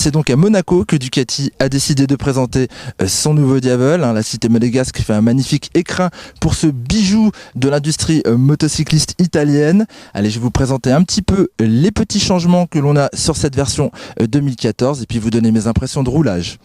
C'est donc à Monaco que Ducati a décidé de présenter son nouveau Diavel. La cité monégasque fait un magnifique écrin pour ce bijou de l'industrie motocycliste italienne. Allez, je vais vous présenter un petit peu les petits changements que l'on a sur cette version 2014 et puis vous donner mes impressions de roulage.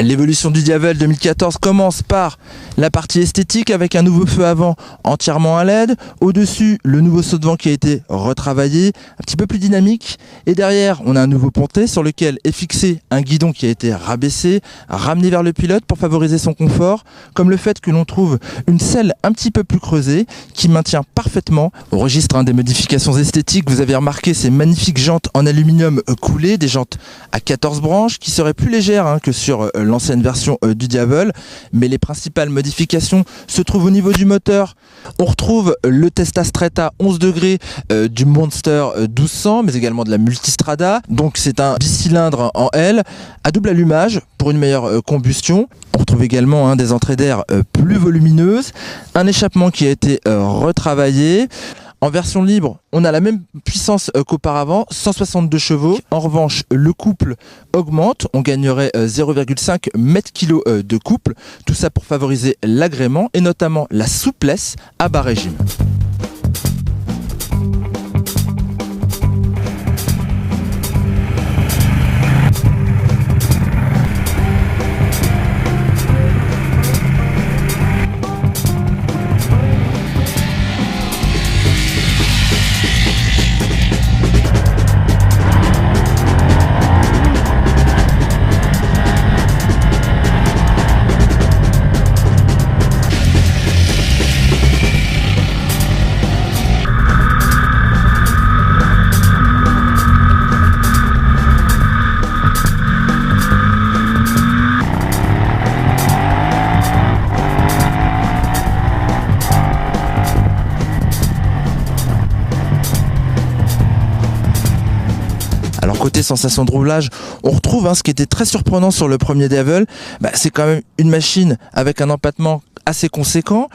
L'évolution du Diavel 2014 commence par la partie esthétique avec un nouveau feu avant entièrement à LED. Au-dessus, le nouveau saut de vent qui a été retravaillé, un petit peu plus dynamique. Et derrière, on a un nouveau pontet sur lequel est fixé un guidon qui a été rabaissé, ramené vers le pilote pour favoriser son confort. Comme le fait que l'on trouve une selle un petit peu plus creusée qui maintient parfaitement. Au registre des modifications esthétiques, vous avez remarqué ces magnifiques jantes en aluminium coulé, des jantes à 14 branches qui seraient plus légères que sur l'ancienne version du Diavel, mais les principales modifications se trouvent au niveau du moteur. On retrouve le Testa Stretta 11 degrés du Monster 1200, mais également de la Multistrada. Donc c'est un bicylindre en L à double allumage pour une meilleure combustion. On retrouve également des entrées d'air plus volumineuses, un échappement qui a été retravaillé. En version libre, on a la même puissance qu'auparavant, 162 chevaux. En revanche, le couple augmente, on gagnerait 0,5 m/kg de couple. Tout ça pour favoriser l'agrément et notamment la souplesse à bas régime. Alors côté sensation de roulage, on retrouve ce qui était très surprenant sur le premier Diavel, c'est quand même une machine avec un empattement assez conséquent,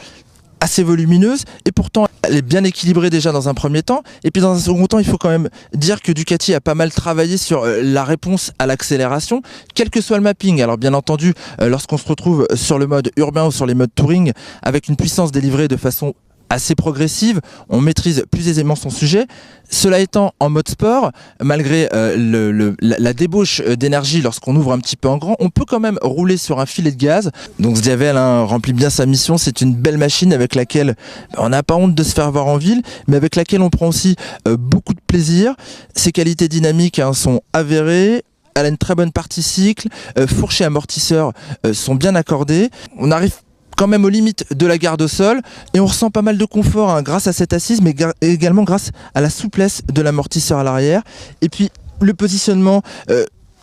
assez volumineuse et pourtant elle est bien équilibrée déjà dans un premier temps. Et puis dans un second temps, il faut quand même dire que Ducati a pas mal travaillé sur la réponse à l'accélération, quel que soit le mapping. Alors bien entendu, lorsqu'on se retrouve sur le mode urbain ou sur les modes touring avec une puissance délivrée de façon assez progressive, on maîtrise plus aisément son sujet. Cela étant, en mode sport, malgré la débauche d'énergie lorsqu'on ouvre un petit peu en grand, on peut quand même rouler sur un filet de gaz. Donc ce Diavel remplit bien sa mission. C'est une belle machine avec laquelle on n'a pas honte de se faire voir en ville, mais avec laquelle on prend aussi beaucoup de plaisir. Ses qualités dynamiques sont avérées. Elle a une très bonne partie cycle, fourche et amortisseurs sont bien accordés. On arrive quand même aux limites de la garde au sol et on ressent pas mal de confort grâce à cette assise, mais également grâce à la souplesse de l'amortisseur à l'arrière. Et puis le positionnement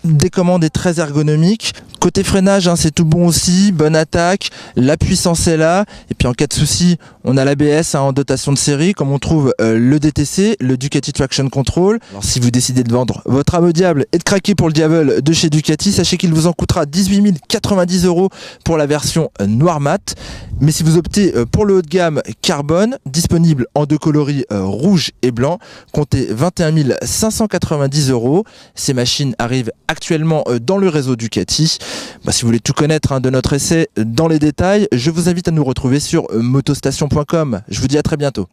des commandes est très ergonomique. Côté freinage, c'est tout bon aussi, bonne attaque, la puissance est là. Et puis en cas de souci, on a l'ABS en dotation de série, comme on trouve le DTC, le Ducati Traction Control. Alors si vous décidez de vendre votre âme au diable et de craquer pour le Diavel de chez Ducati, sachez qu'il vous en coûtera 18 090 € pour la version noir mat. Mais si vous optez pour le haut de gamme carbone, disponible en deux coloris rouge et blanc, comptez 21 590 €. Ces machines arrivent actuellement dans le réseau Ducati. Si vous voulez tout connaître de notre essai dans les détails, je vous invite à nous retrouver sur motostation.com. Je vous dis à très bientôt.